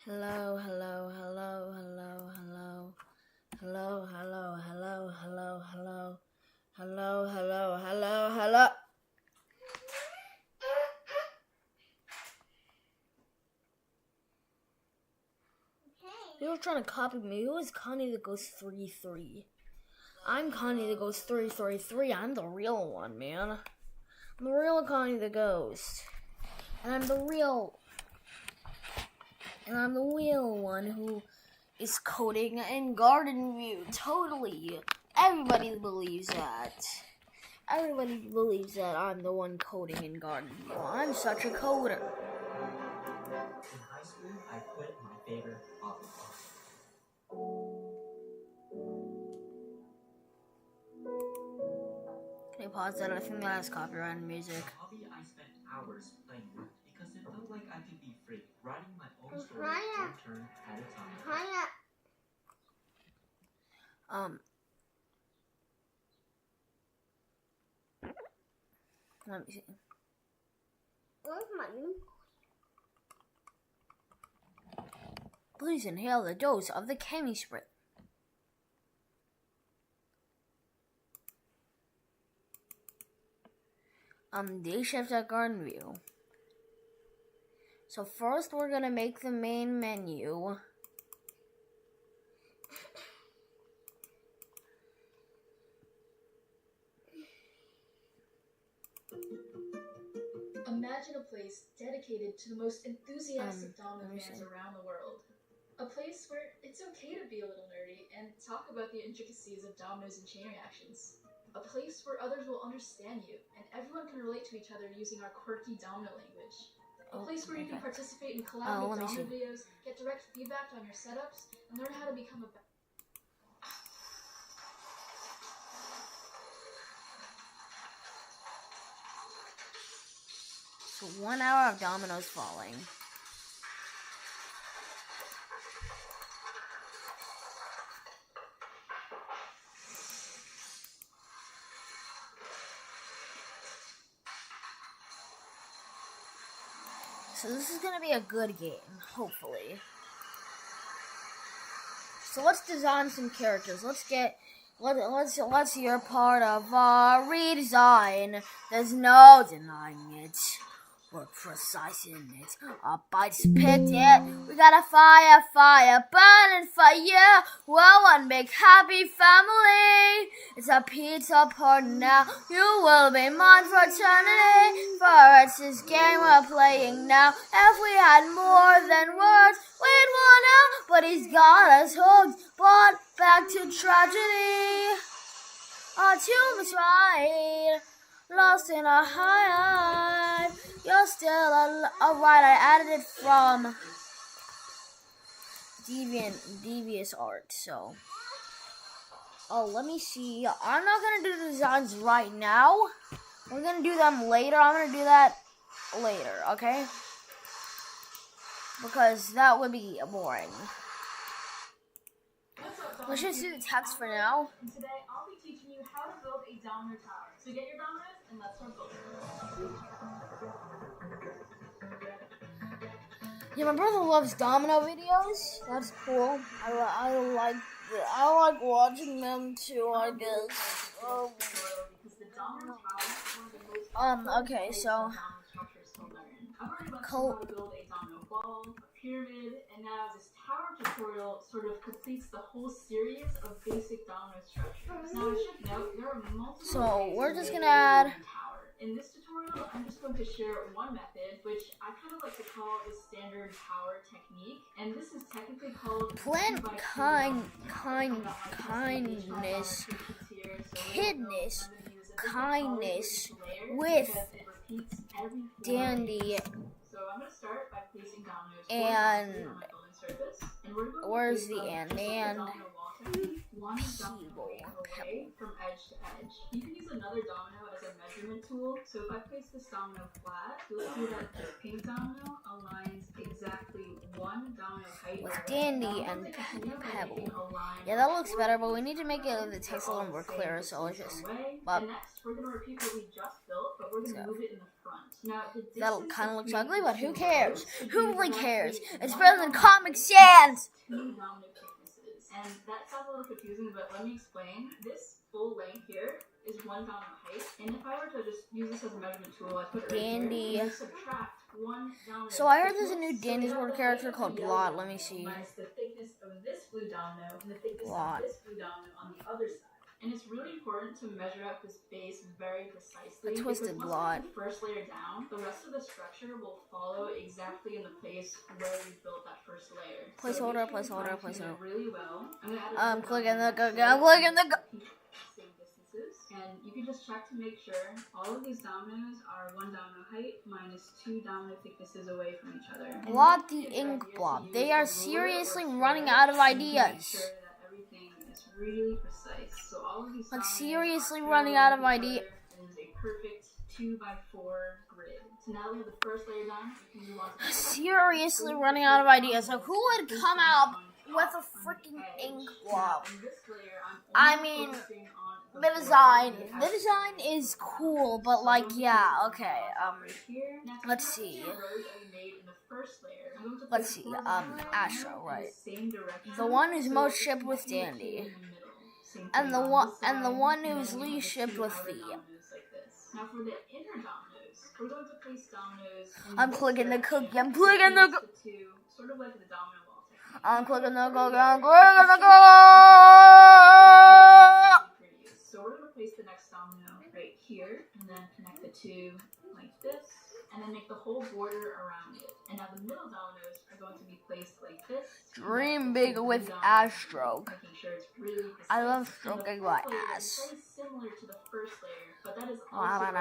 Hello, hello, hello, hello, hello. Hello, hello, hello, hello, hello. Hello, hello, hello, hello. You're trying to copy me. Who is Connie the Ghost 33? I'm Connie the Ghost 333. I'm the real one, man. I'm the real Connie the Ghost. And I'm the real one who is coding in Gardenview. Totally. Everybody believes that. Everybody believes that I'm the one coding in Gardenview. I'm such a coder. In high school, I quit my favorite hobby. Can you pause that? I think that has copyrighted music. A hobby I spent hours playing with because it felt like I could be free, writing my own story one turn at a time. Let me see. Where's my new? Please inhale the dose of the chemi spray. Dayshift at Gardenview. So first we're gonna make the main menu. Imagine a place dedicated to the most enthusiastic domino fans around the world. A place where it's okay to be a little nerdy and talk about the intricacies of dominoes and chain reactions. A place where others will understand you and everyone can relate to each other using our quirky domino language. A place where you can participate in collaborative domino videos, get direct feedback on your setups, and learn how to become a better. So 1 hour of dominoes falling. So this is gonna be a good game, hopefully. So let's design some characters. Let's hear part of our redesign. There's no denying it. We're precise in it. Our bites picked it. We got a fire burning for you. We're one big happy family. It's a pizza party now. You will be mine for eternity. For it's this game we're playing now. If we had more than words, we'd want out. But he's got us hooked. Brought back to tragedy. Our tomb is right. Lost in a high. You're still alright. I added it from Devious Art. So, let me see. I'm not gonna do the designs right now. We're gonna do them later. I'm gonna do that later, okay? Because that would be boring. Let's just do the text for now. And today I'll be teaching you how to build a domino tower. So get your dominoes and let's start building. Yeah, my brother loves domino videos. That's cool. I like watching them too, I guess. Okay, so Pyramid, and now this tower tutorial sort of completes the whole series of basic domino structures. Now I should note there are multiple so ways we're to just make gonna add a tower. In this tutorial, I'm just going to share one method, which I kind of like to call the standard tower technique, and this is technically called plant kindness with Dandy. So I'm going to start by placing dominoes and on my building surface. And we're going where's to the place and one domino away from edge to edge. You can use another domino as a measurement tool. So if I place this domino flat, you'll see that this pink domino aligns exactly one domino height with Dandy and Pebble. Yeah, that looks better, but we need to make it the text a little more clear, so let's just and next we're going to repeat what we just built, but we're going to move it in the front. Now, the That distance kind of looks between ugly, but who the cares? rows Who would be really cares? roughly It's one better than domino Comic height Sans! minus 2 domino thicknesses. And that sounds a little confusing, but let me explain. This full length here is 1 domino height, and if I were to just use this as a measurement tool, I put it right Dandy. here, and you subtract 1 domino So I heard there's a new thickness, so Dandy we have World the character height of called the yellow Blot. Let me domino see. minus the thickness of this blue domino and the thickness Blot. of this blue domino on the other side. And it's really important to measure out this base very precisely. A twisted because blot. once we get the first layer down, the rest of the structure will follow exactly in the place where we built that first layer. Placeholder, So placeholder, make sure you placeholder. fine-tune it really well. I'm clicking the go. I'm clicking the go. same distances, and you can just check to make sure all of these dominoes are 1 domino height minus 2 domino thicknesses away from each other. Blot the ink blob. They are seriously running out of ideas. It's really precise. So all of these Like, dominoes seriously are running parallel out of with each idea- other. It is a perfect 2x4 grid. So now that we have the first layer done, we can move on to the next. Seriously running out of ideas. So who would come out with a freaking ink blob? In this layer, I I'm mean, only focusing on the design. The design is cool, but like, yeah, okay. Let's see. Let's see. Astro, right? The one who's most shipped with Dandy, and the one who's least shipped with Fee. Now for the inner dominoes, we're going to place dominoes. I'm clicking the cookie. I'm clicking the. Sort of like the domino wall technique. I'm clicking the cookie. I'm clicking the cookie. So we're going to place the next domino right here, and then connect the two like this, and then make the whole border around it. And now the middle dominoes are going to be placed like this. Dream big with ass stroke. Making sure it's really precise. I love stroking my It's ass. very similar to the first layer, but that is So also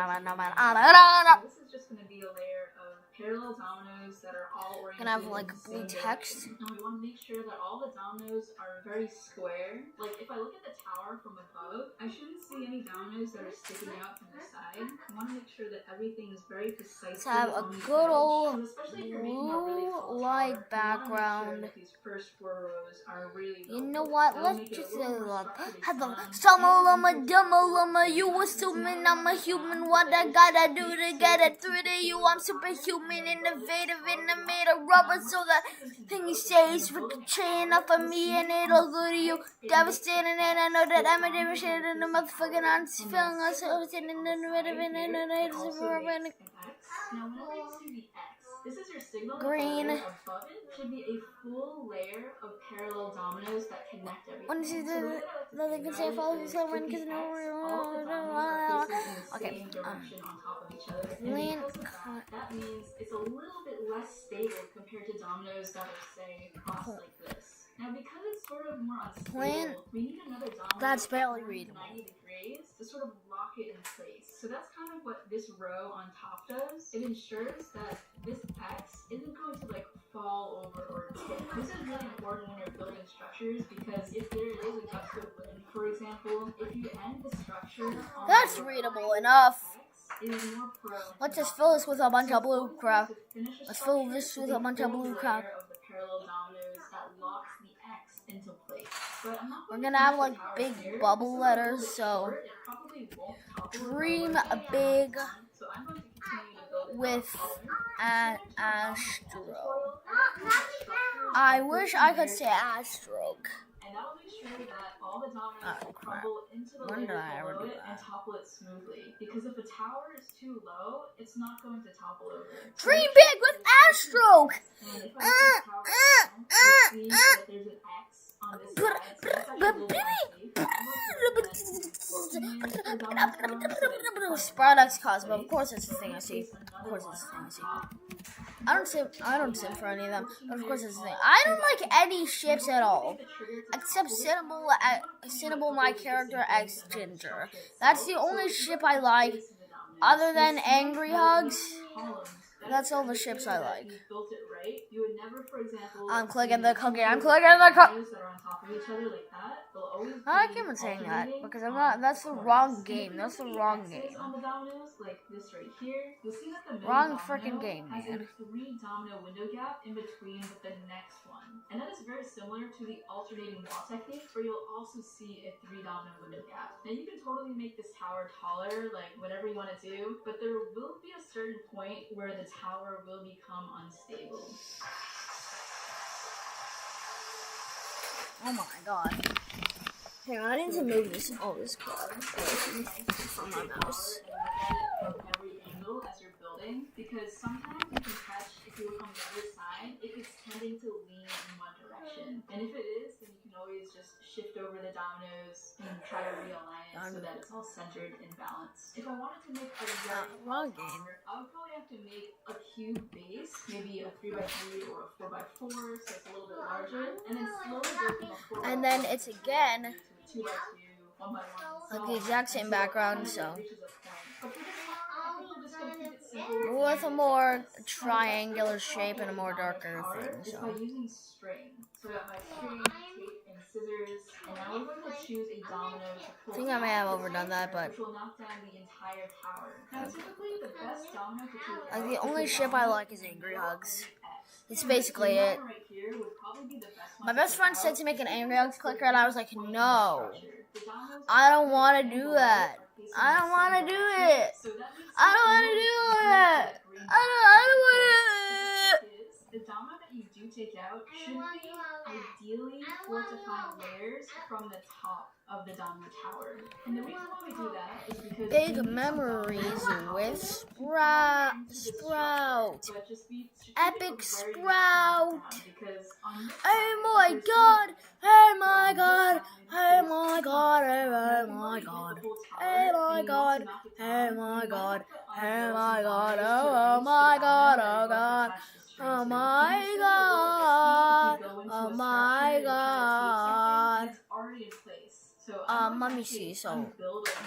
this is just going to be a layer of parallel dominoes that are all oriented gonna have like in the blue same text. direction. And we want to make sure that all the dominoes are very square. Like if I look at the tower from above, I shouldn't see any dominoes that are sticking out from the side. I want to make sure that everything is very precise. Let's have a on the good edge. old So especially if you're making a really tall blue light tower, you wanna make sure background. that these first 4 rows are really You well know built. what? That'll Let's make it a just little more structurally have a sound. summer llama, dumma llama. You a human, I'm a human. What I gotta do to get it through to you? I'm superhuman, innovative, and I made of rubber so that thing you say is ricocheting off of me and it'll go to you. Devastating, and I know that I'm a devastated and the motherfucking on feeling myself in the middle of it. Now, whenever you see the X, this is your signal. Green. Above it should be a full layer of parallel dominoes that connect everything. When you see So the they can say follow this one because no. Okay. Direction on top of each other. Lean. And because of that means it's a little bit less stable compared to dominoes that are, say, crossed like this. Now, because it's sort of more Plan. unstable, we need another domino That's barely at readable. 90 degrees to sort of lock it in place. So that's kind of what this row on top does. It ensures that this X isn't going to like fall over or tip. This is really important when you're building structures because if there is a gust of wind, for example, if you end the structure on That's the readable enough. X, it is more prone Let's to just fill this with a bunch of blue crap. to finish a Let's fill structure, this with it's a bunch of full blue layer crap. of the parallel dominoes that locks the X into place. But I'm not We're going gonna to have finish like the tower big here. bubble This is a letters, little bit so short. It probably won't topple dream over a the big so I'm going to continue to build it with up. an astro. I wish I could say astroke. And that'll make sure that all the dominoes will crap. crumble into the When did layers I ever below do it and that? topple it smoothly. Because if a tower is too low, it's not going to topple over. Dream big with astroke. And if I see the tower down, you see that there's an X on this side. So that's actually a little bit Sprout X Cosmo. Of course, it's the thing I see. Of course, it's the thing I see. I don't sim for any of them, but of course it's the thing. I don't like any ships at all, except Cinnable, my character X Ginger. That's the only ship I like, other than Angry Hugs. That's all the ships I like. I'm clicking the cookie. I'm clicking the cookie. I like him saying that because I'm not. That's the wrong game. That's the wrong game. Wrong freaking game, man. 3 domino window gap in between with the next one. And that is very similar to the alternating wall technique, where you'll also see a 3 domino window gap. Now you can totally make this tower taller, like whatever you want to do, but there will be a certain point where the tower will become unstable. Oh my god. Hang on, I need to move this card from my mouse. From every angle as you're building, because sometimes you can catch, if you look on the other side, if it's tending to lean in one direction. And if it is, then you can always just shift over the dominoes and try to realign it so that it's all centered and balanced. If I wanted to make a wrong game. I would probably have to make a cube base, maybe a 3x3 or a 4x4, so it's a little bit larger, and then slowly go from a 4x4 And then it's again 2x2, 1x1. like the exact same background, so with a more triangular shape and a more darker thing. So by using string. So I got my string, tape, and scissors, and now we're going to choose a domino to pull. I think I may have overdone that, but which will knock down the entire tower. Now, typically, the best domino to take like the only ship I like is Angry Hugs. It's basically it. My best friend said to make an Angry Hugs clicker, and I was like, no, I don't want to do that. I don't want to do it. I don't want to do it. I don't want to. The domino that you do take out should be ideally 4 to 5 layers from the top of the domino tower. And the reason why we do that is because Big memories with Sprout. Epic Sprout. Oh my god. Oh my god. Oh my god. Oh my god. Oh my god. Oh my god. Oh my god. Oh my god. Oh god. Oh my god. Oh my god. Let me see. So,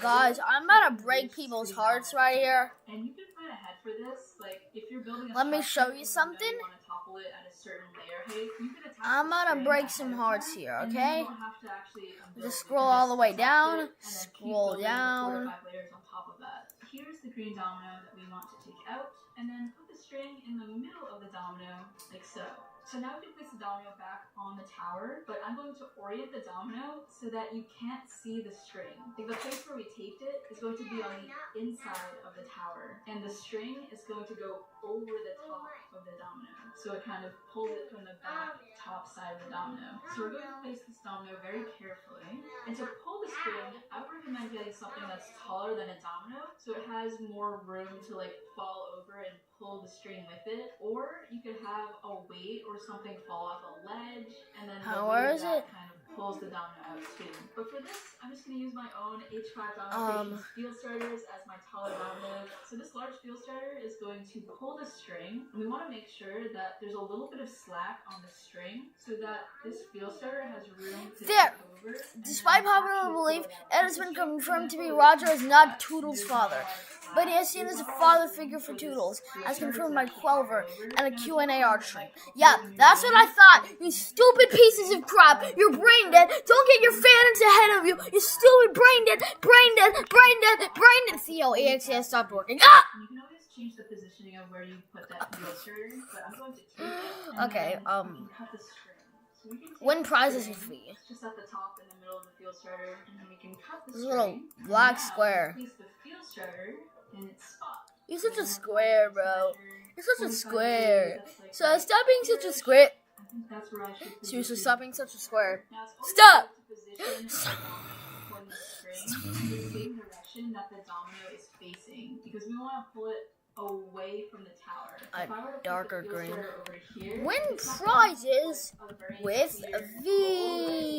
guys, I'm about to break people's hearts right here. And you can plan ahead for this. Like, if you're building a Let me show you something. I'm gonna break some hearts here, okay? Just scroll all the way down. Scroll down. Here's the green domino that we want to take out, and then put the string in the middle of the domino, like so. So now we can place the domino back on the tower, but I'm going to orient the domino so that you can't see the string. Like the place where we taped it is going to be on the inside of the tower, and the string is going to go over the top of the domino. So it kind of pulls it from the back top side of the domino. So we're going to place this domino very carefully. And to pull the string, I would recommend getting something that's taller than a domino, so it has more room to like fall over and pull the string with it. Or you could have a weight or something fall off a ledge, and then where is it? Kind of pulls the domino out too. But for this, I'm just going to use my own H5 domino field starters as my taller domino. So this large field starter is going to pull the string, and we want to make sure that there's a little bit of slack on the string so that this field starter has room to there. over. Despite popular belief, it has been confirmed to be Roger is not Toodles' father, but he is seen as a father figure for Toodles, as confirmed by Quelver and a Q&A art stream. Yeah, that's what I thought. You stupid pieces of crap. You're brain dead. Don't get your fans ahead of you. You stupid brain dead. Brain dead. Brain dead. Brain dead. Theo, EXS stopped working. Ah! You can always change the positioning of where you put that field starter, but I'm going to take it. And Okay, then we can cut the string. So we can take win the prizes string with me. just at the top in the middle of the field starter, and then we can cut the This string. little black Now, square. place the field starter in its spot. You're such a square, bro. You're such a square. So stop being such a square. I think that's where I should Seriously, stop being such a square. Now, it's always Stop! good to position the string in the same direction that the domino is facing, because we want to pull it away from the tower. If I were to put the darker field green. starter over here, Win it's not prizes gonna put a very with clear a pull V.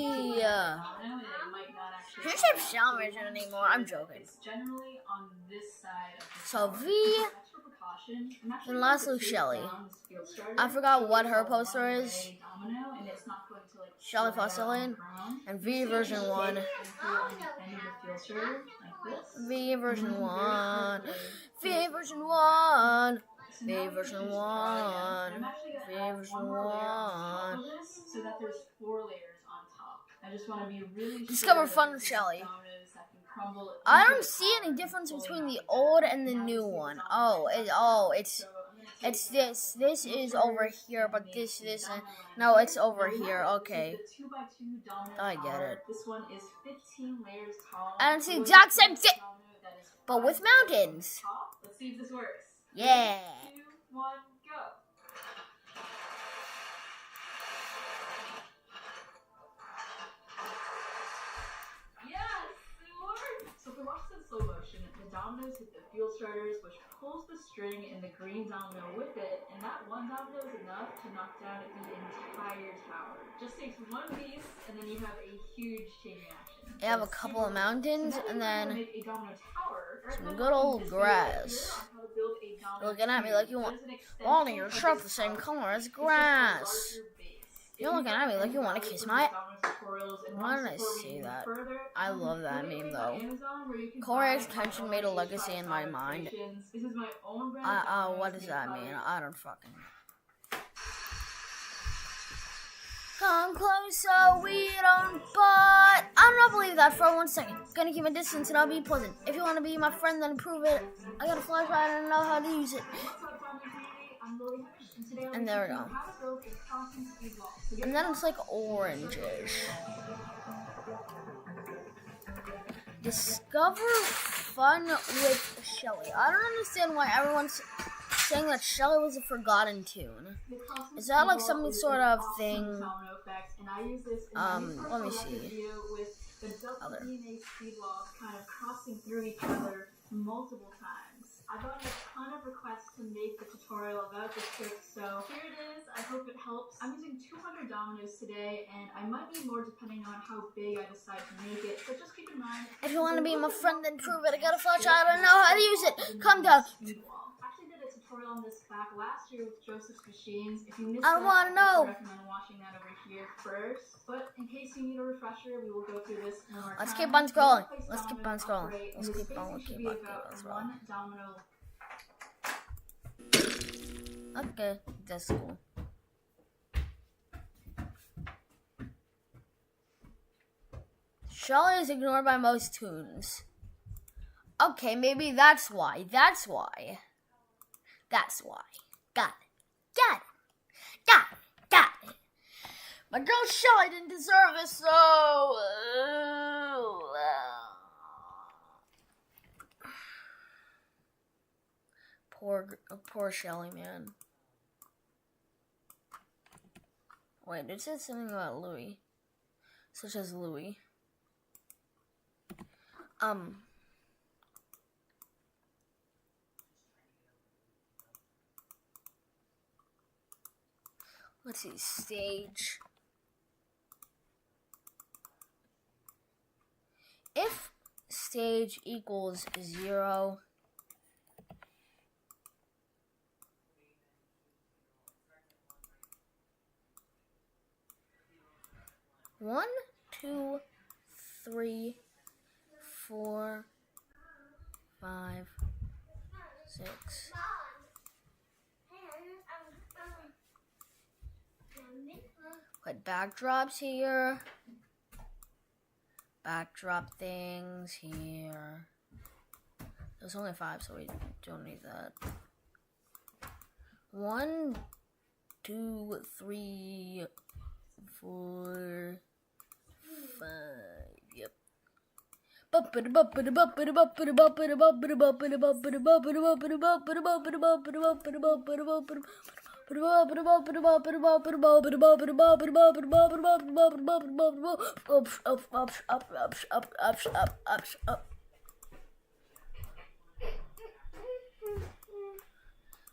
over the domino, and it might not actually Who come said out. Shell So we Mission wanna make anymore? sure I'm that joking. It's generally on this side of the So tower. V, Extra precaution. I'm actually and going lastly to take Shelly. down this field starter. I forgot what her So poster it's a is. one-way domino, and it's not going to, like, Shelly slide out on Fossilian. the ground. And V version 1. And put it on the end of the field starter, like this. V version 1. V version 1. So V now we version can 1. just draw again. I'm actually gonna V add version one more layer on 1. top of this so that there's 4 layers on top. I just want to be really Discover sure fun that with these Shelly. dominoes that can crumble I into don't the see top any difference pulling between out the the old back. and the Now new we see one. the Oh, dominoes it's So I'm gonna take It's this. This is over here, but this. No, it's over here. Okay. I get it. This one is 15 layers tall. And it's the exact same thing, but with mountains. Let's see if this works. Yeah. 3, 2, 1, go. Yes, it worked! So if we watch this in slow motion, the dominoes hit the fuel starters, which pulls the string and the green domino with it, and that one domino is enough to knock down the entire tower. Just takes one piece, and then you have a huge chain reaction. You have a couple of mountains, and then make a domino tower, some good old grass. You're looking at me like you want your shirt the same color as grass. You're looking at me like you want to kiss my... Why did I say that? I love that meme, though. Corey Extension made a legacy in my mind. What does that mean? I don't fucking know. Come close so we don't butt. I'm not believe that for 1 second. Gonna keep my distance and I'll be pleasant. If you want to be my friend, then prove it. I got a flashlight and I know how to use it. And there we go. And then it's like oranges. Discover fun with Shelly. I don't understand why everyone's saying that Shelly was a forgotten tune. Is that like some sort of thing? Let me see. Other. Kind of crossing through each other multiple times. I got a ton of requests to make the tutorial about this trick, so here it is. I hope it helps. I'm using 200 dominoes today, and I might need more depending on how big I decide to make it, but just keep in mind... If you want to be my friend, then prove it. I got a flashlight, I don't know how to use it. Calm down. I actually did a tutorial on this back last year with Joseph's Machines. If you missed I want to know. I recommend watching that over here first, but in case you need a refresher, we will go through this one more time. Let's keep on scrolling. Let's keep on scrolling. Let's keep on scrolling. Okay, that's cool. Shelly is ignored by most tunes. Okay, maybe that's why. That's why. Got it. My girl Shelly didn't deserve this, so... Poor Shelly, man. Wait, it said something about Louis. Such as Louis. Let's see, stage. If stage equals 0, one, 2, 3, 4, 5, 6. Put backdrops here. Backdrop things here. There's only 5, so we don't need that. 1, 2, 3, 4, 5. Yep.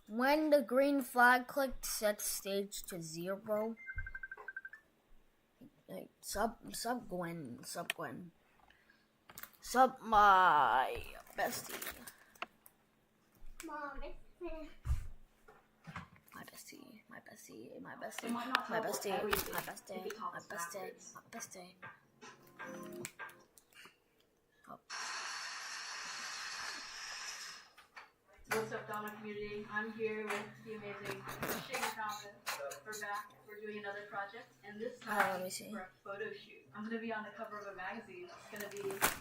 When the green flag clicked, set stage to 0. Like, sub Gwen. Sub my bestie. Mom, it's My bestie. Oh. What's up, Domino community? I'm here with the amazing Shane Thomas. We're back. we're doing another project, and this let time me see. for a photo shoot. I'm gonna be on the cover of a magazine. It's gonna be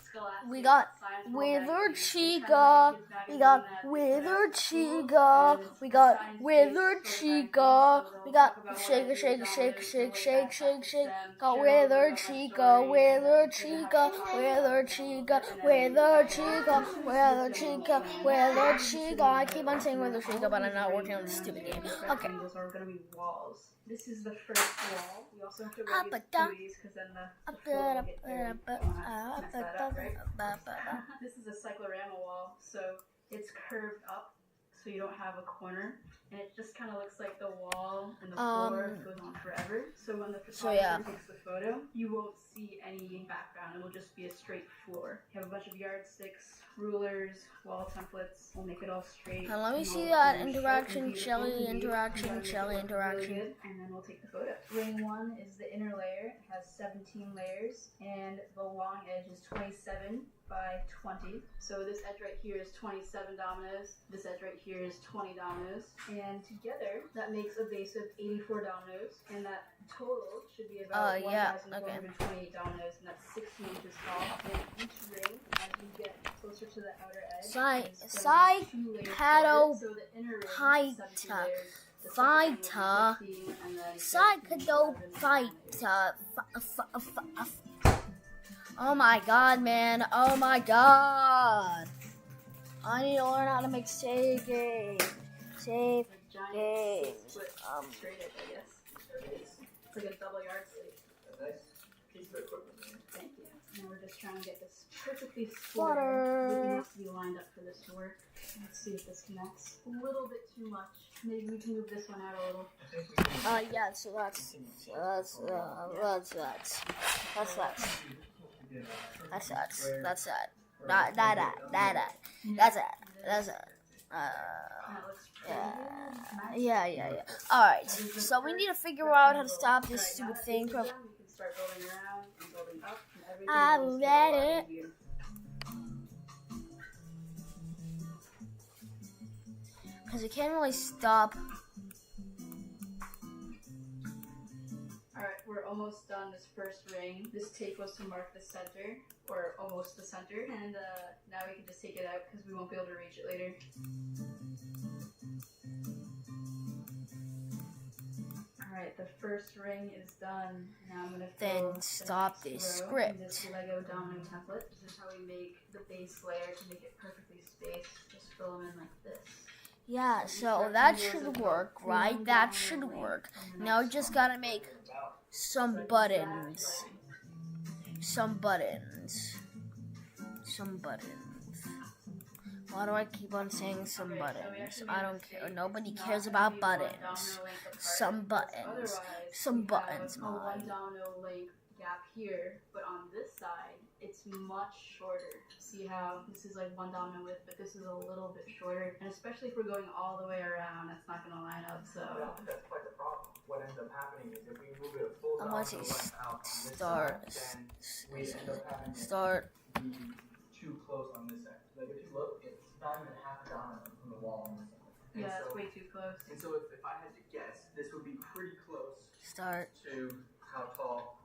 Scholastic. We got Science World Withered magazine. It's Chica. kind of like a kid's We got magazine that Withered takes Chica. schools We and got science Withered based Chica. programs. We got So they'll talk about Shake, what shake, shake, shake, shake, shake, shake. Got Got Withered Chica. Withered Chica. Withered Chica. Withered Chica. Withered Chica. Withered Chica. I keep on saying Withered Chica, but I'm not working on this stupid game. Okay. Those are going to be walls. This is the first wall. We also have to redo these because then the floor will get dirty. Mess that up, right? This is a cyclorama wall, so it's curved up, so you don't have a corner, and it just kind of looks like the wall and the floor goes on forever. So when the photographer takes the photo, you won't see any background. It will just be a straight floor. You have a bunch of yardsticks, rulers, wall templates. We'll make it all straight. And let me see that interaction, Shelly interaction, Shelly interaction. Really, and then we'll take the photo. Ring 1 is the inner layer. It has 17 layers, and the long edge is 27 by 20. So this edge right here is 27 dominoes. This edge right here is 20 dominoes. And together, that makes a base of 84 dominoes. And that total should be about 1,428 dominoes. And that's 16 inches tall. And each ring, as you get closer to the outer edge, Side paddle so the inner ring is 17 fighter. layers. Fighter. Psycho fighter. Oh my god, man. Oh my god. I need to learn how to make save games. Save games. Straight edge, I guess. It's like a double yard sleeve. Nice piece of equipment. Thank you. And we're just trying to get this perfectly square. Everything has to be lined up for this to work. Let's see if this connects. A little bit too much. Maybe we can move this one out a little. Yeah, so that's Yeah. Alright, so we need to figure out how to stop this stupid thing from... We can start building around and building up, and everything I will just read get a lot it. easier. Because it can't really stop. Alright, we're almost done this first ring. This tape was to mark the center, or almost the center, and now we can just take it out because we won't be able to reach it later. Alright, the first ring is done. Now I'm going to fill Then stop the this next row script. in this Lego domino template. This is how we make the base layer to make it perfectly spaced. Just fill them in like this. Yeah, so that should work, right? That should work. Now we just gotta make some buttons. Some buttons. Why do I keep on saying some buttons? I don't care. Nobody cares about buttons. Some buttons. Some buttons, A Mom. 1 domino length gap here, but on this side, it's much shorter. See how this is like 1 domino width, but this is a little bit shorter. And especially if we're going all the way around, that's not going to line up. So I don't think that's quite the problem. What ends up happening is if we move it a full I domino want to length out on this start. side, then we end up having it Start. be too close on this end. Like if you look, it's not even half a domino from the wall on this side. And yeah, so, it's way too close. And so if I had to guess, this would be pretty close Start. to how tall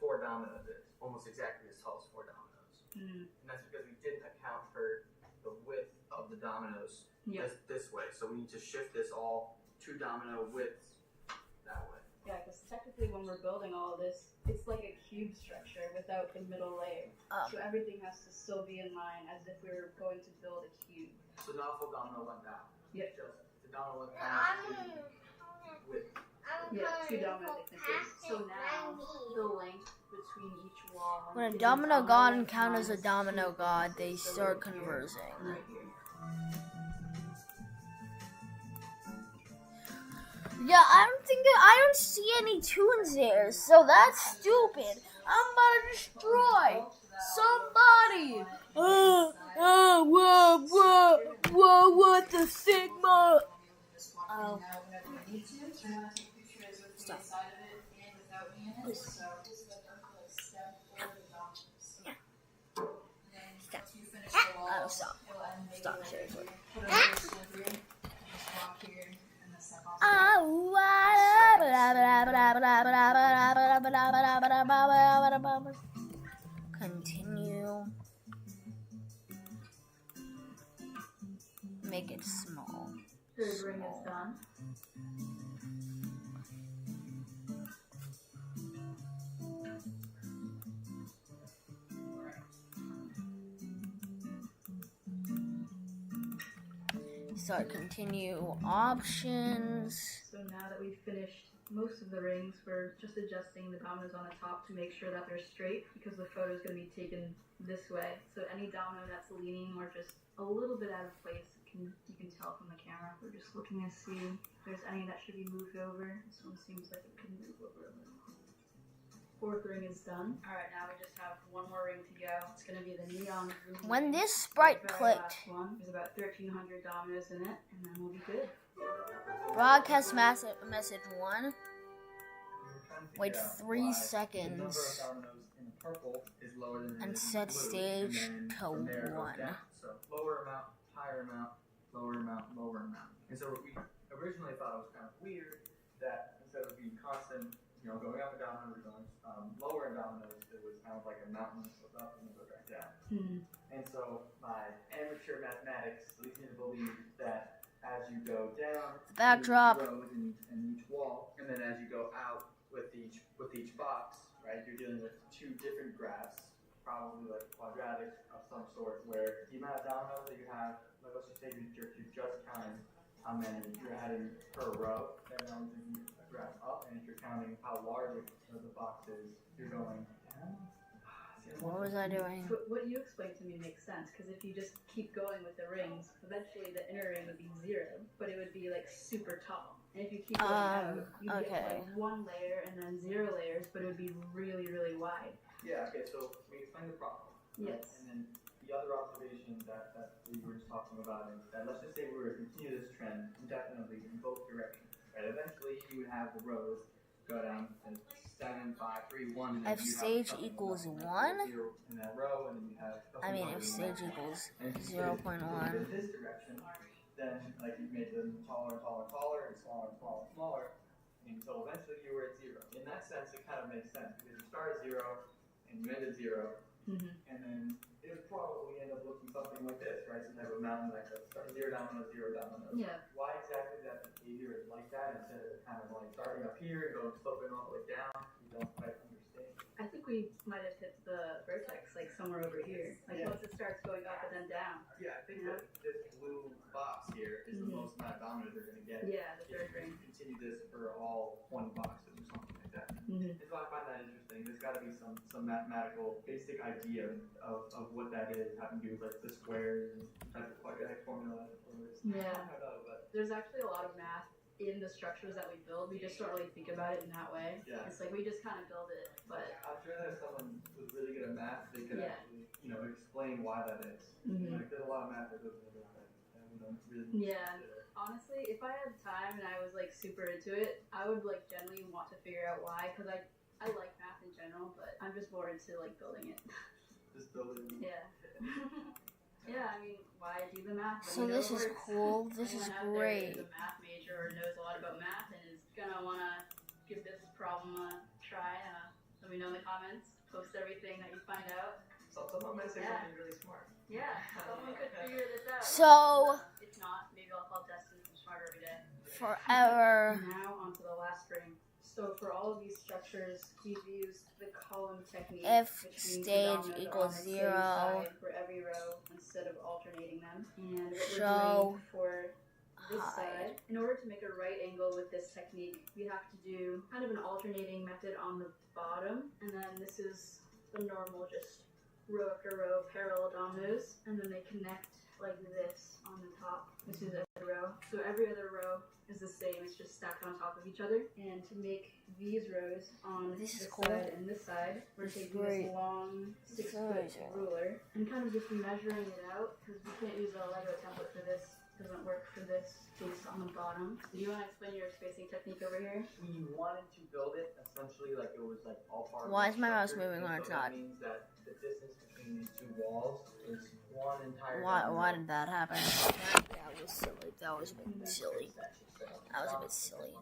4 dominoes is. Almost exactly as tall as 4 dominoes. Mm. And that's because we didn't account for the width of the dominoes this way. So we need to shift this all 2 domino widths that way. Yeah, because technically when we're building all of this, it's like a cube structure without the middle layer. So everything has to still be in line as if we were going to build a cube. So not a full domino went down. Yep. Just the domino went down to width. Yeah, 2 domino thicknesses. So now the length between each wall. When a is domino god encounters a minus domino 2 god, they thicknesses. So start right here, conversing. Right here. Yeah, I don't see any tunes there, so that's stupid. I'm gonna destroy somebody. What the Sigma? Oh. Stop. Oh, stop. Stop, seriously. Continue. Make it small. Third ring is done. Start continue options. So now that we've finished most of the rings, we're just adjusting the dominoes on the top to make sure that they're straight because the photo is going to be taken this way. So any domino that's leaning or just a little bit out of place, you can tell from the camera. We're just looking to see if there's any that should be moved over. This one seems like it could move over a little. Fourth ring is done. Alright, now we just have one more ring to go. It's going to be the neon green. When this sprite clicked, there's about 1,300 dominoes in it, and then we'll be good. broadcast message 1. Wait 3 seconds. And set stage to 1. So lower amount, higher amount, lower amount, lower amount. And so we originally thought it was kind of weird that instead of being constant, going up and down, lower in dominoes, it was kind of like a mountain that goes up and then goes right down. Mm-hmm. And so my amateur mathematics leads me to believe that as you go down, backdrop, rows in each wall, and then as you go out with each box, right, you're dealing with two different graphs, probably like quadratic of some sort, where the amount of dominoes that you have, like let's just say you're just counting how many you're adding per row, then now we're taking a graph up, and if you're counting how large the box is, you're going down. What was I doing? But what you explained to me makes sense, because if you just keep going with the rings, eventually the inner ring would be 0, but it would be like super tall. And if you keep going out, you get like 1 layer and then 0 layers, but it would be really, really wide. Yeah, okay, so we explained the problem. Right? Yes. And then the other observation that we were just talking about is that let's just say we were to continue this trend indefinitely in both directions. Right? Eventually you would have the rows go down and 7, 5, 3, 1, and then If stage equals 1, in that row, and then you have if stage equals and if you 0.1. in this direction, then like you've made them taller and taller and taller and smaller and smaller and smaller until eventually you were at 0. In that sense, it kind of makes sense because you start at 0 and you end at 0, and then it would probably end up looking something like this, right? Some type of mountain like this. Start 0 domino, 0 domino. Yeah. Why exactly that behavior is like that instead of kind of like starting up here and going sloping all the way down? We don't quite understand. I think we might have hit the vertex like somewhere over here. Like once it starts going up and then down. Yeah, I think that this blue box here is the most amount of dominoes they're going to get. Yeah, the third ring. Continue this for all 20 boxes or something like that. And so I find that interesting. There's got to be some mathematical basic idea of what that is, having to do with like the squares and type of quadratic formula. Yeah. I don't know, but there's actually a lot of math in the structures that we build. We just don't really think about it in that way. Yeah. It's like we just kind of build it, but I'm sure that if someone was really good at math, they could actually, explain why that is. Like, there's a lot of math that goes into that, and we don't really. Yeah. Honestly, if I had time and I was like super into it, I would like generally want to figure out why, because I like math in general, but I'm just more into like building it. Just building. Yeah. Yeah, I mean, why do the math? So this is cool. This is great. Is a math major or knows a lot about math and is gonna wanna give this problem a try. Let me know in the comments. Post everything that you find out. So someone might say something really smart. Yeah, someone could figure this out. So if not, maybe I'll call Destin from Smarter Every Day. Forever. Now onto the last ring. So for all of these structures, we've used the column technique. If which means stage the dominoes equals are on the same 0. side for every row instead of alternating them. And what we're Show doing for this hide. side, in order to make a right angle with this technique, we have to do kind of an alternating method on the bottom. And then this is the normal, just row after row, parallel dominoes. And then they connect like this on the top. This is every row. So every other row is the same, it's just stacked on top of each other. And to make these rows on this side and this side, we're taking this long 6-foot ruler and kind of just measuring it out, because we can't use a Lego template for this. It doesn't work for this space on the bottom. Do you want to explain your spacing technique over here? We wanted to build it essentially like it was like all part of Why the is my mouse structure, moving when so it's not? That means that the distance between these two walls is one entire. Why did that happen? That was silly. That was a bit silly. That was a bit silly.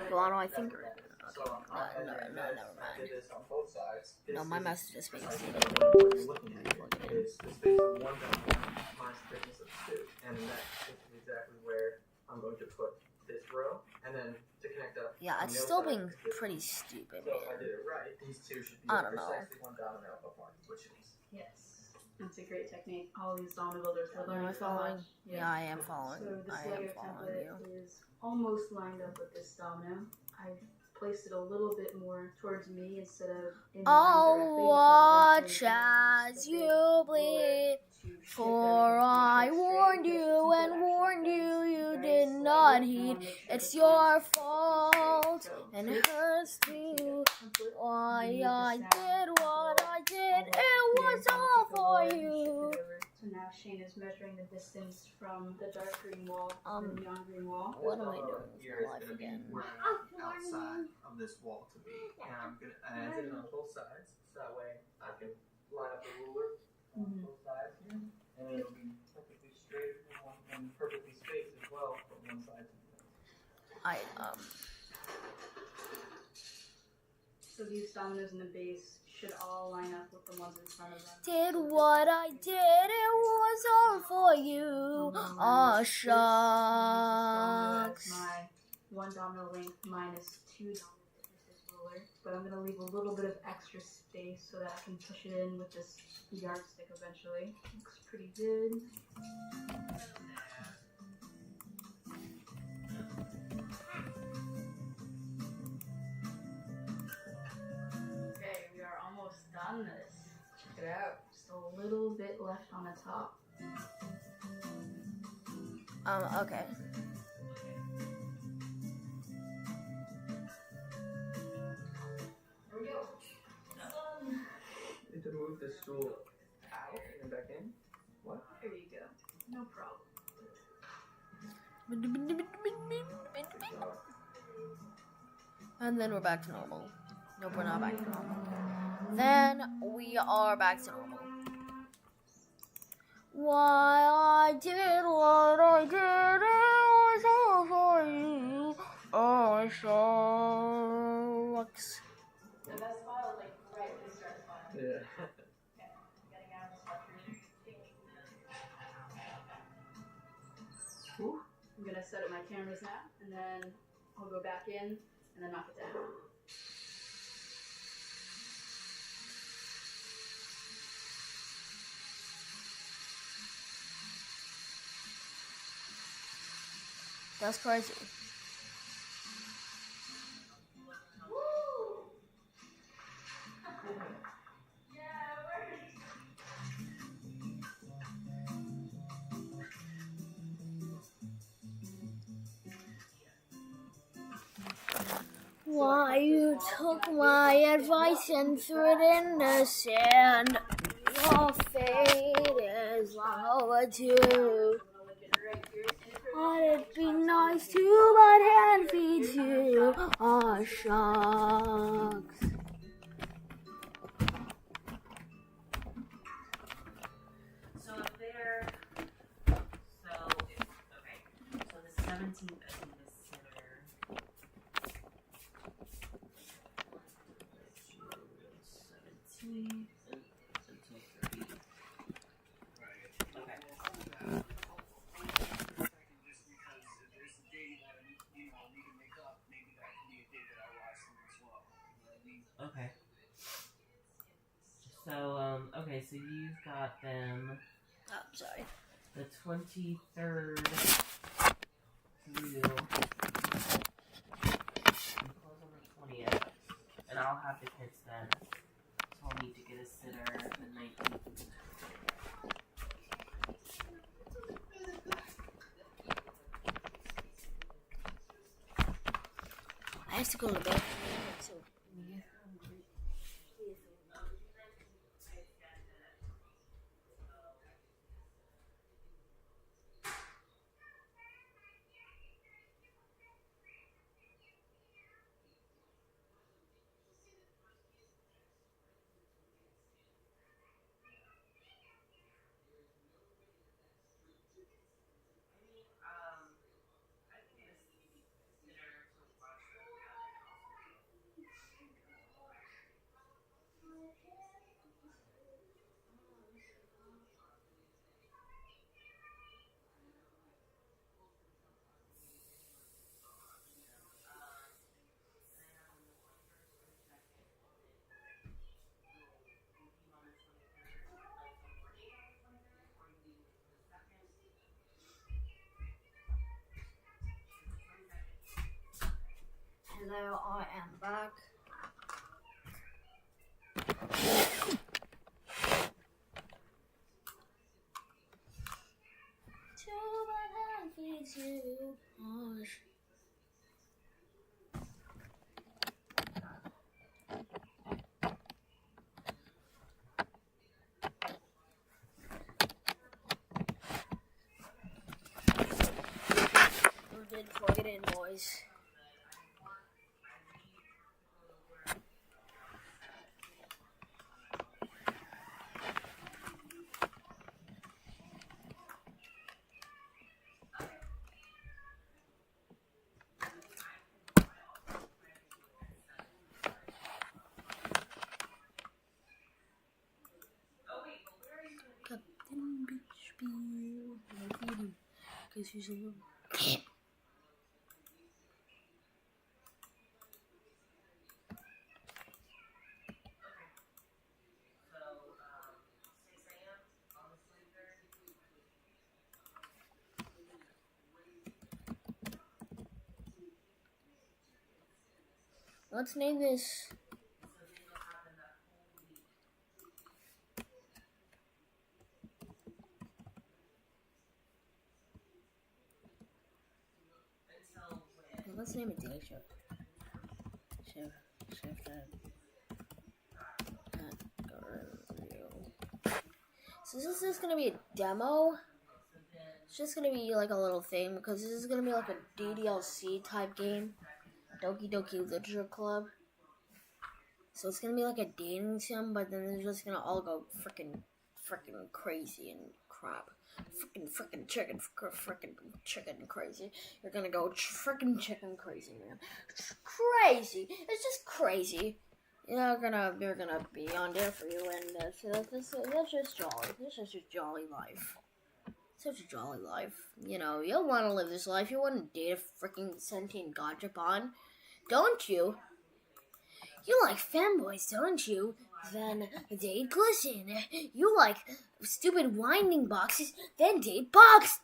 Go on my finger. So as you're in this, never I mind. did this on both sides. No, This my is mouse is being precisely stupid. what you're looking at here is the space of one domino minus the thickness of two. And that is exactly where I'm going to put this row. And then to connect up. Yeah, it's still being pretty stupid, So if I man. did it right, these two should be I don't know. precisely one domino apart, which is. Yes. That's a great technique. All these domino builders are Am I learning so following? much. Yeah, I am following. So this I am Lego following template you. is almost lined up with this domino. I've placed it a little bit more towards me instead of in line directly. I'll watch as you bleed. For I warned you and warned you, you did not heed. It's your fault and hers too. Why I did what I did, it was all for you. So now Shane is measuring the distance from the dark green wall to the neon green wall. What am I doing with Here my is life going to be again? where outside of this wall to be. And I'm going to add it on both sides, so that way I can line up the ruler on both sides here, and it'll be perfectly straight and perfectly spaced as well from one side to the other. So these dominoes in the base should all line up with the ones in front of them. Did what I did, it was all for you. Aw, shucks. My one domino length minus two domino thicknesses ruler, but I'm gonna leave a little bit of extra space so that I can push it in with this yardstick eventually. Looks pretty good. Okay, we are almost done this. Check it out. Just a little bit left on the top. Okay. There we go. Need to move the stool out and then back in. What? There you go. No problem. And then we're back to normal. Nope, we're not back to normal. Then we are back to normal. Why I did what I did, it was all for you. Oh, shucks. The best file is like right when you start the file. Yeah. Getting out of the structure. Whew. I'm gonna set up my cameras now, and then I'll go back in and then knock it down. That's crazy. Why you took my advice and threw it in the sand? Your fate is long overdue. I'd be nice to, but hand feed you. Aw, shucks. So if they're, so the 17th is in the center. 17th until 30. Okay. Okay. So, okay, so you've got them Oh, sorry. the 23rd through and close on the 20th. And I'll have the kids then. So I'll need to get a sitter the 19th. I have to go to bed. Hello, I am back. Too bad I feed you. Gosh. We did plug it in, boys. Captain Bitchfield. Because he's a little. Let's name this. Let's name it Dayshift. Shift at Gardenview. So this is just gonna be a demo. It's just gonna be like a little thing because this is gonna be like a DDLC type game. Doki Doki Literature Club. So it's gonna be like a dating sim, but then it's just gonna all go freaking crazy and crap. Freaking chicken crazy. You're gonna go freaking chicken crazy, man. It's crazy. It's just crazy. You're gonna be on there for you, and that's just jolly. This is just jolly life. Such a jolly life. You know, you'll want to live this life. You want to date a freaking sentient gachapon, don't you? You like fanboys, don't you? Then date Glisten. You like stupid winding boxes, then date Box.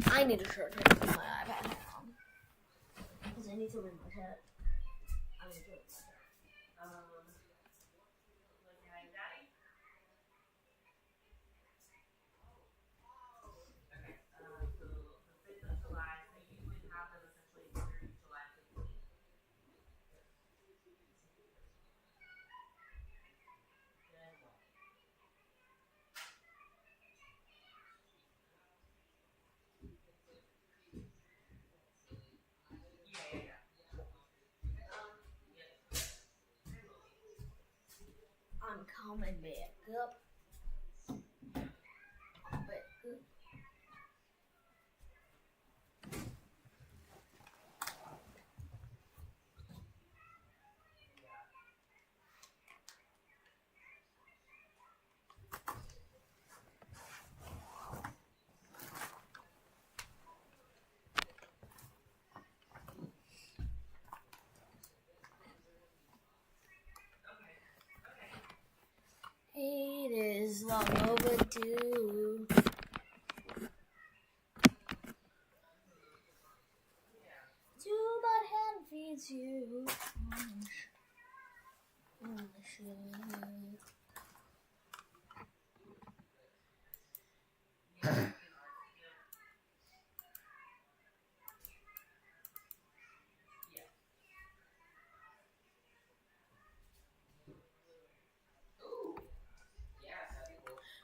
I need a short term on my iPad now. Because I need to read my chat. I need to do it. I'm coming back up. It is long overdue. Too bad hand feeds you.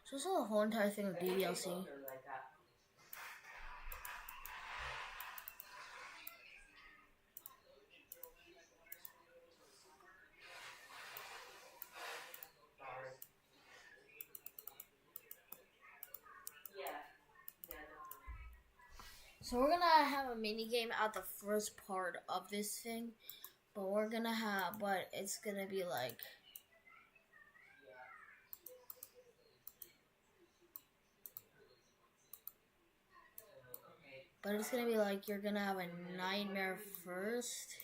So this is the whole entire thing of DDLC. So we're gonna have a mini game at the first part of this thing, but it's gonna be like. But it's gonna be like you're gonna have a nightmare first.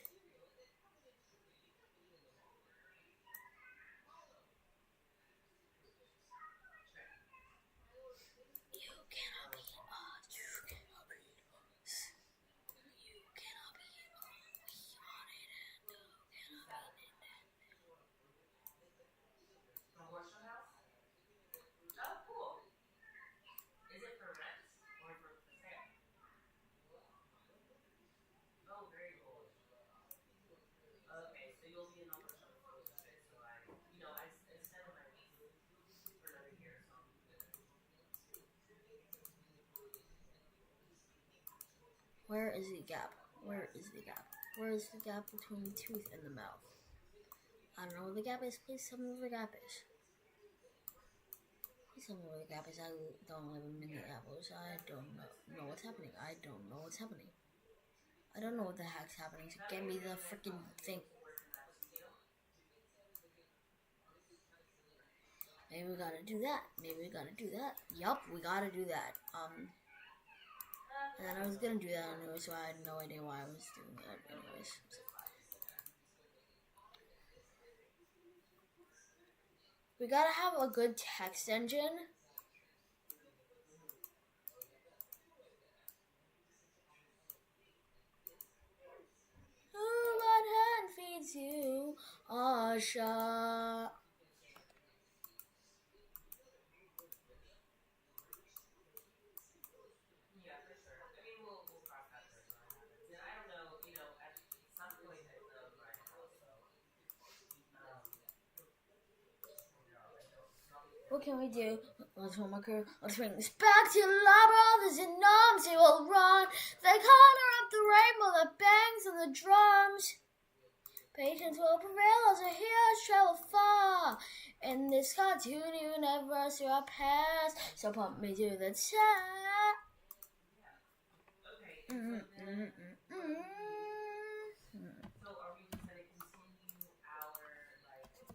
Where is the gap? Where is the gap? Where is the gap between the tooth and the mouth? I don't know where the gap is. Please tell me where the gap is. Please tell me where the gap is. I don't live in Minneapolis. I don't know what's happening. I don't know what's happening. I don't know what the heck's happening. So get me the freaking thing. Maybe we gotta do that. Maybe we gotta do that. Yup, we gotta do that. And then I was gonna do that anyway, so I had no idea why I was doing that anyways. We gotta have a good text engine. Who but hand feeds you a shot? Yeah, for sure. I mean, we'll cross that bridge when it happens. And I don't know, at some point I love my house, so What can we do? Let's hold my crew. Let's bring this back to La Brothers and Noms. They will run. They color up the rainbow, the bangs and the drums. Patience will prevail as our heroes travel far. In this cartoon universe, we are past. So pump me to the top. okay. So are we just gonna continue our continue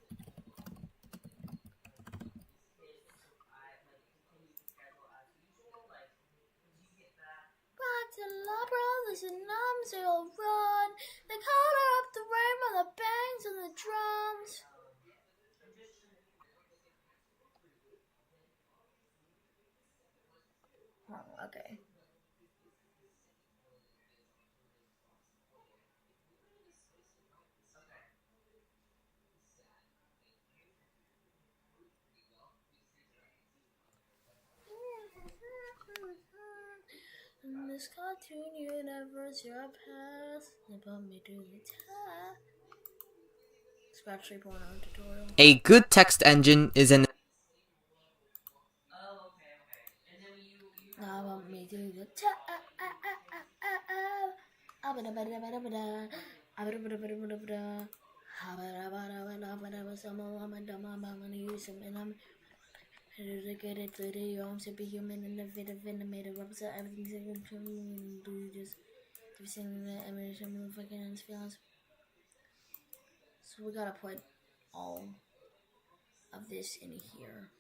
the schedule as usual? Did you get that? Back to La Brothers and Noms. They will run. They color up the rainbow, the bangs and the drums. Oh, okay. In this cartoon universe, you're past. They put me to the top. Scratch 3.0 tutorial. A good text engine is an Oh, okay. And then you Now put me to the top. Get it to the arms to be human and the fit of animated represent everything do just to sing the animation motherfucking hands feelings. So we gotta put all of this in here.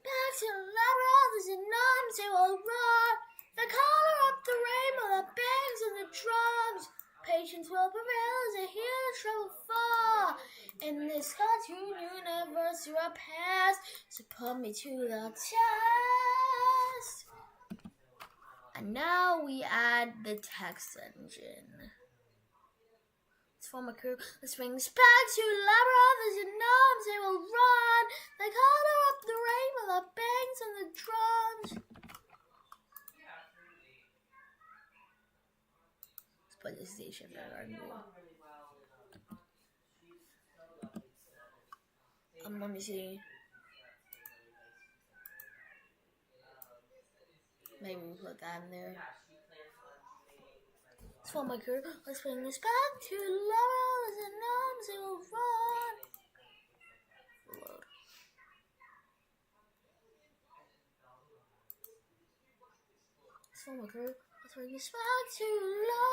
Back to La Brothers and Noms, they will run. The color up the rainbow, the bangs and the drums. Patience will prevail as the heroes travel far. In this cartoon universe, you are past. So put me to the test. And now we add the text engine. Let's form a crew. Let's bring this back to La Brothers and Noms. They will run. They color up the rainbow, the bangs and the drums. Let's put this Dayshift on Gardenview. Let me see. Maybe we'll put that in there. Let's form my crew. Let's bring this back to La Brothers and Noms. They will run. Reload. Let's form my crew. Let's bring this back to La.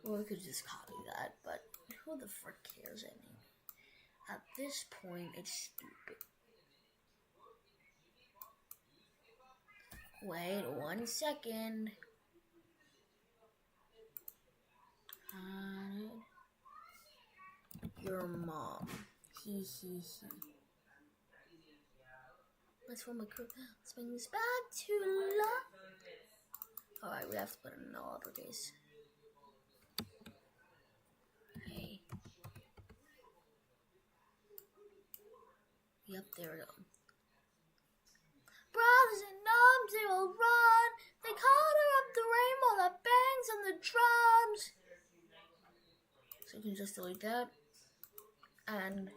Well, we could just copy that, but who the frick cares anyway? At this point, it's stupid. Wait 1 second. Your mom. He. Let's form a crew. Let's bring this back to La. Alright, we have to put it in all uppercase. Hey. Yep, there we go. Brothers and Noms, arms, they will run. They color up the rainbow that bangs on the drums. So you can just delete that. And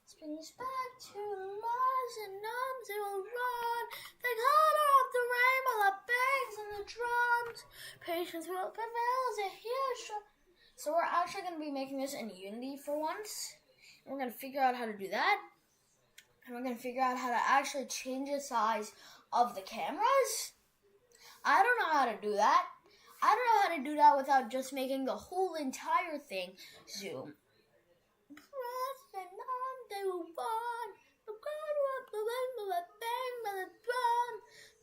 springs back to lives and arms, they will run. They color up the rainbow that bangs on the drums. Patience will prevail as a huge. So we're actually going to be making this in Unity for once. And we're going to figure out how to do that. And we're going to figure out how to actually change the size of the cameras. I don't know how to do that. I don't know how to do that without just making the whole entire thing zoom. They will run. The color of the rainbow that bang by the drum.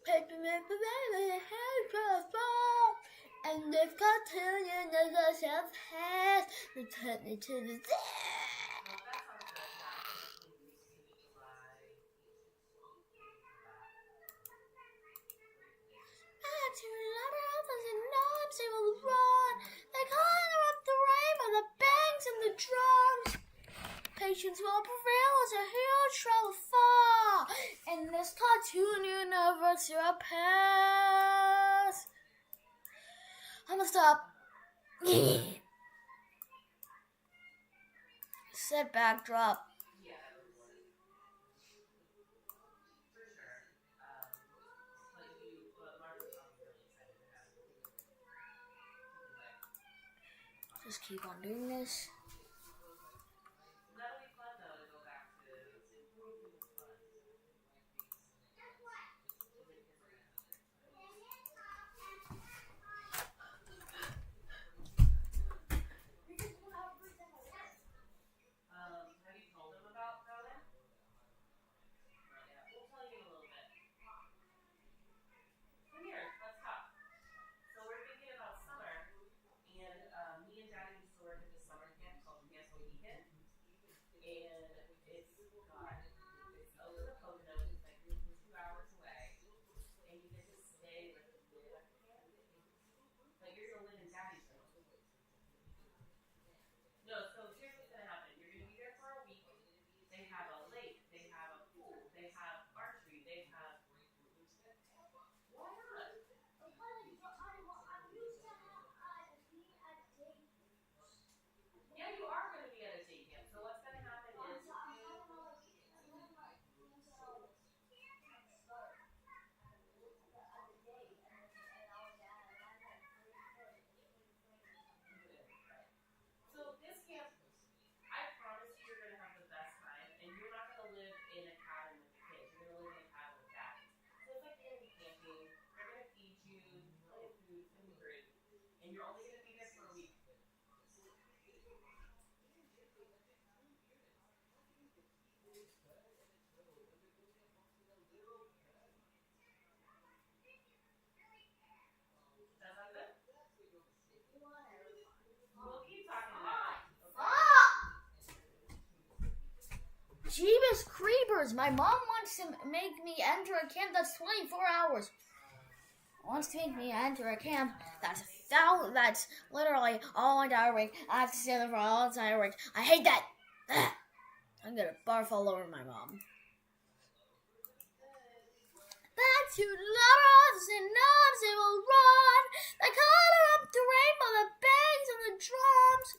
Paper, the hair fall. And they've got trillions of themselves hands to turn it to the they will run. They color up the rainbow that bangs in the drums. Patience will prevail as a hero shall fall. In this cartoon universe, you're a pass. I'm gonna stop. Set backdrop. Just keep on doing this. Jeebus creepers! My mom wants to make me enter a camp that's 24 hours. Wants to make me enter a camp that's literally all entire week. I have to stay there for all entire week. I hate that. Ugh. I'm gonna barf all over my mom. Back to lovers and arms they will run. They color up the rainbow that bangs on the drums.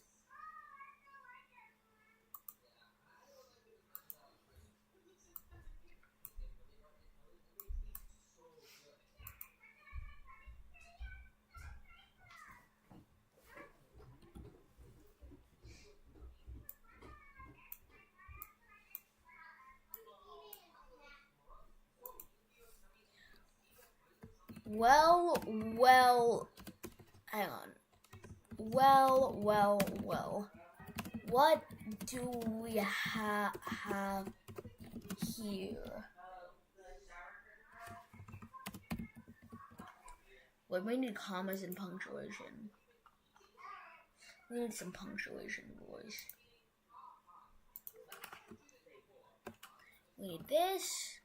Well, hang on. Well. What do we have here? Well, we need commas and punctuation. We need some punctuation, boys. We need this.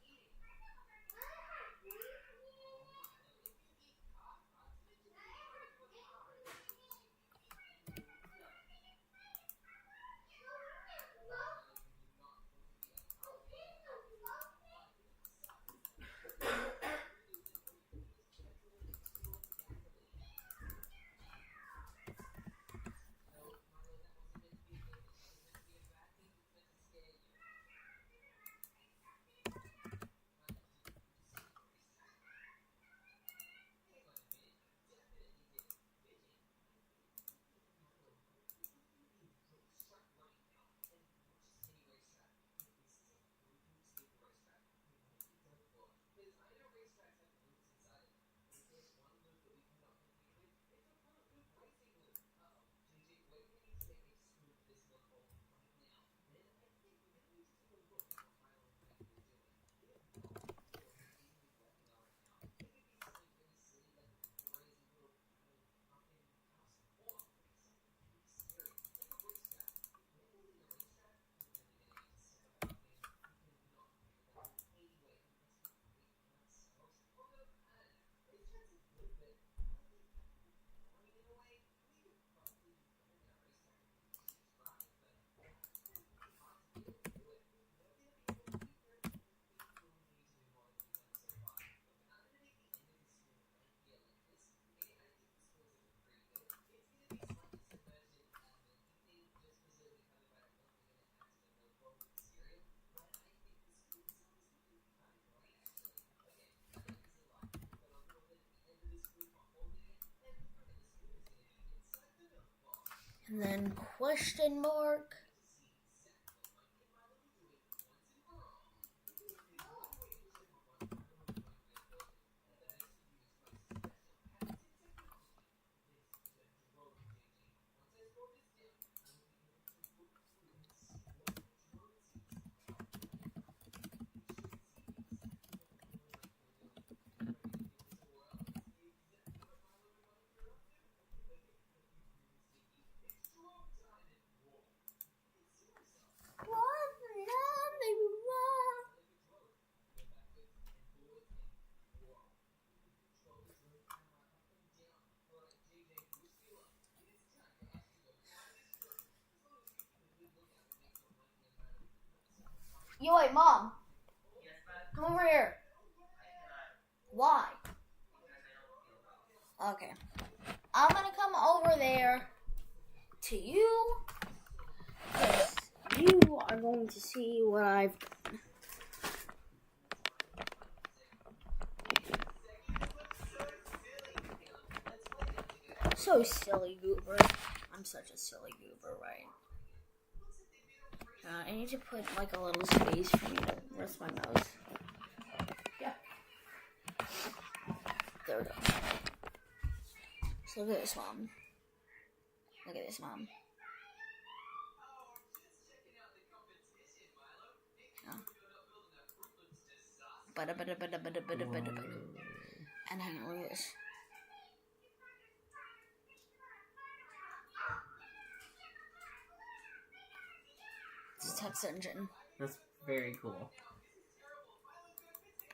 And then question mark. Yo, wait, Mom. Come over here. Why? Okay. I'm gonna come over there to you. Yes, you are going to see what I've done. So silly, Goober. I'm such a silly Goober, right? I need to put like a little space for me to rest my mouse. Yeah. There we go. So look at this, Mom. Look at this, Mom. And hang on, look at this. It's a text engine. That's very cool.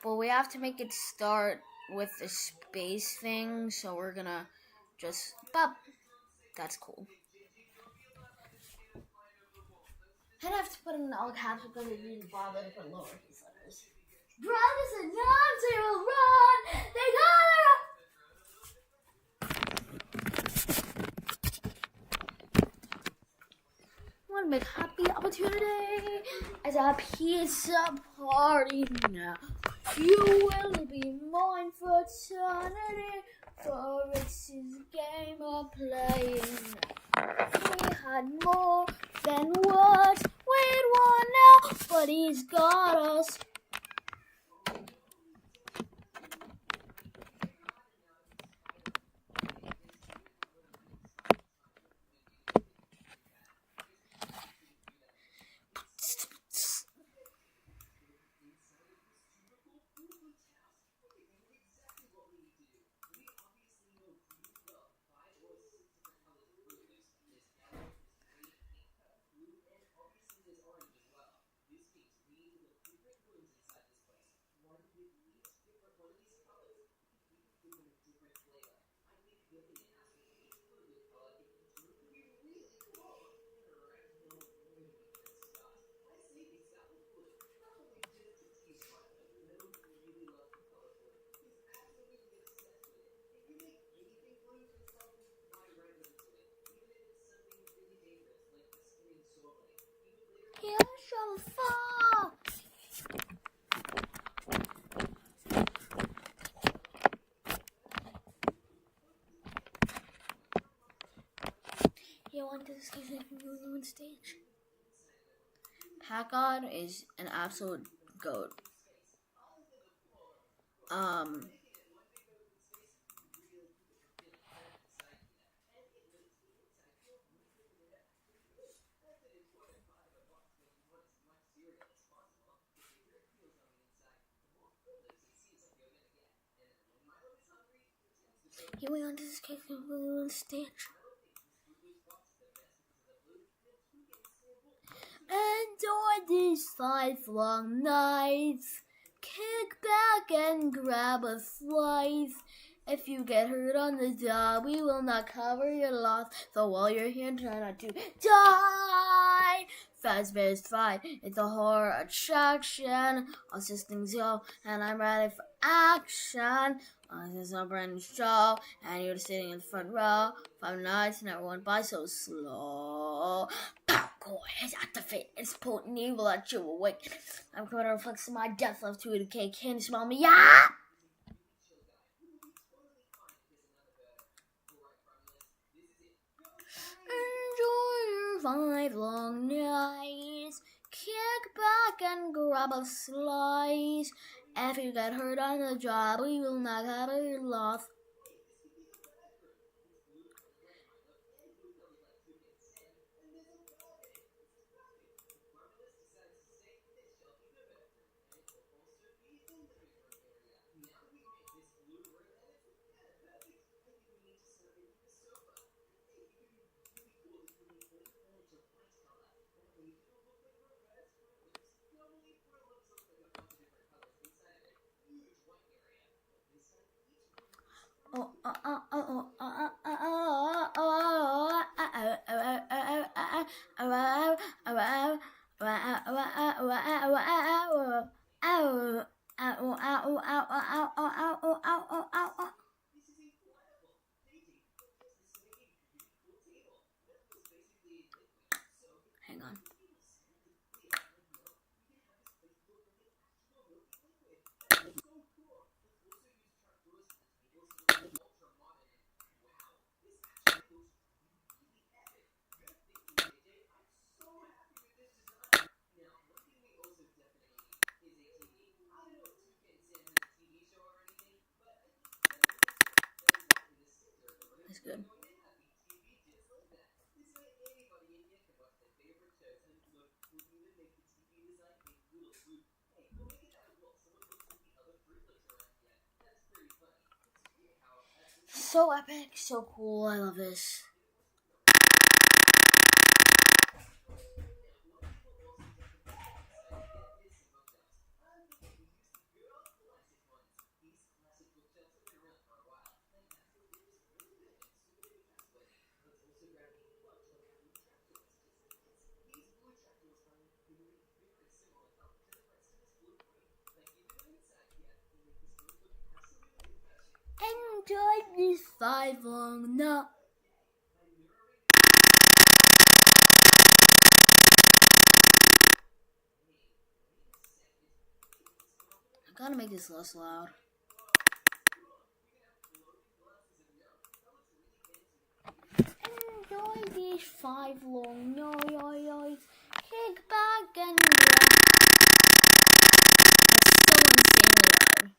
But we have to make it start with the space thing, so we're gonna just bop. That's cool. I'd have to put in all caps because it didn't bother to put lowercase letters. Brothers and young, they will run. They gotta run. One big happy opportunity as a pizza party now. You will be mine for eternity, for it's his game of playing. We had more than what we'd want now, but he's got us. Here's your fall. You want to discuss it on stage? Packard is an absolute goat. You want to discuss it on stage? And on these 5 long nights, kick back and grab a slice. If you get hurt on the job, we will not cover your loss. So while you're here, try not to die. Fazbear's Fight, it's a horror attraction. All systems go, and I'm ready for action. This is a brand new show, and you're sitting in the front row. 5 nights, and everyone by so slow. Popcorn is at the fit, it's potent evil at you awake. I'm going to reflect my death love to the cake. Can you smell me? Yeah! Enjoy 5 long nights. Kick back and grab a slice. If you get hurt on the job, we will not have a loss. Hang on. That's good. So epic, so cool. I love this. Enjoy these 5 long nights. I gotta make this less loud. Enjoy these 5 long nights. Kick back and grab. That's so insanely loud.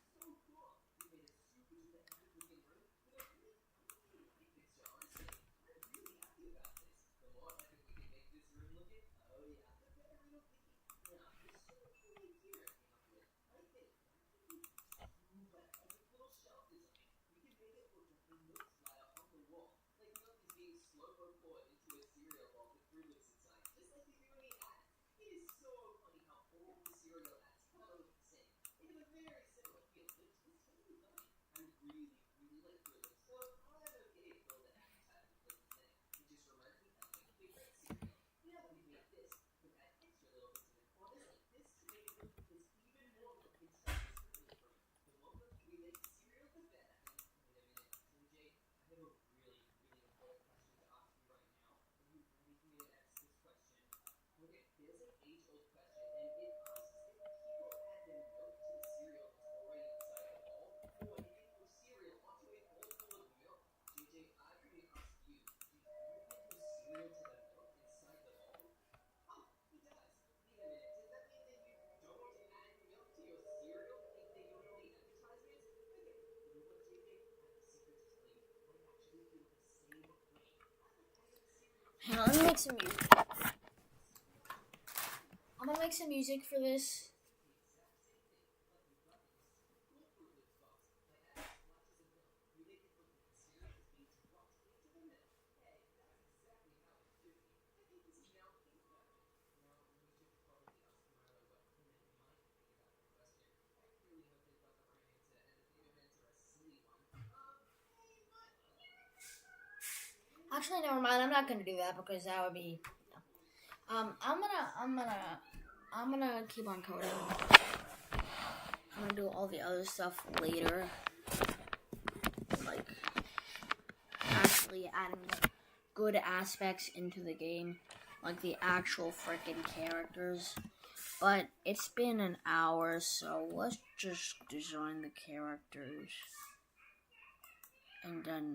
Hang on, let me make some music. I'm gonna make some music for this. Actually, never mind. I'm not gonna do that because that would be. I'm gonna keep on coding. I'm gonna do all the other stuff later, like actually adding good aspects into the game, like the actual freaking characters. But it's been an hour, so let's just design the characters and then